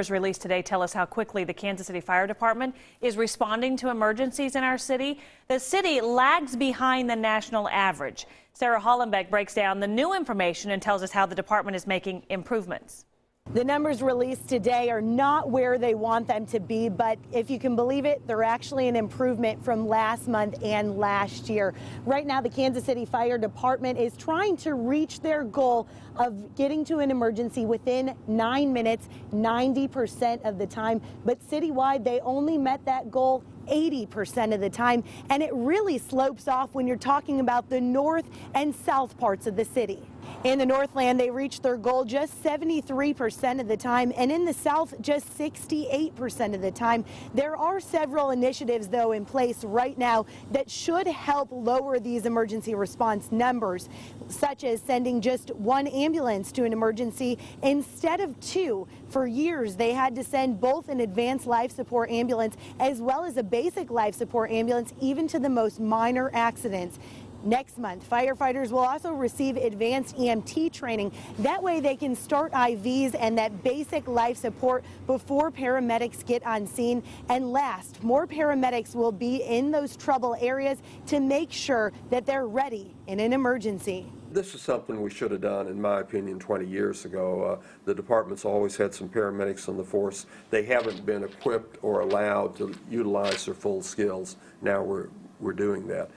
Released today tell us how quickly the Kansas City Fire Department is responding to emergencies in our city. The city lags behind the national average. Sarah Hollenbeck breaks down the new information and tells us how the department is making improvements. The numbers released today are not where they want them to be, but if you can believe it, they're actually an improvement from last month and last year. Right now, the Kansas City Fire Department is trying to reach their goal of getting to an emergency within 9 minutes, 90% of the time. But citywide, they only met that goal 80% of the time, and it really slopes off when you're talking about the north and south parts of the city. In the Northland, they reached their goal just 73% of the time, and in the South, just 68% of the time. There are several initiatives, though, in place right now that should help lower these emergency response numbers, such as sending just one ambulance to an emergency instead of two. For years, they had to send both an advanced life support ambulance as well as a basic life support ambulance, even to the most minor accidents. Next month, firefighters will also receive advanced EMT training. That way they can start IVs and that basic life support before paramedics get on scene. And last, more paramedics will be in those trouble areas to make sure that they're ready in an emergency. This is something we should have done, in my opinion, 20 years ago. The department's always had some paramedics on the force. They haven't been equipped or allowed to utilize their full skills. Now we're doing that.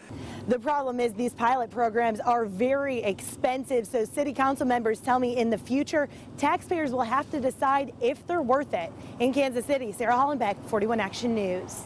The problem is these pilot programs are very expensive, so city council members tell me in the future, taxpayers will have to decide if they're worth it. In Kansas City, Sarah Hollenbeck, 41 Action News.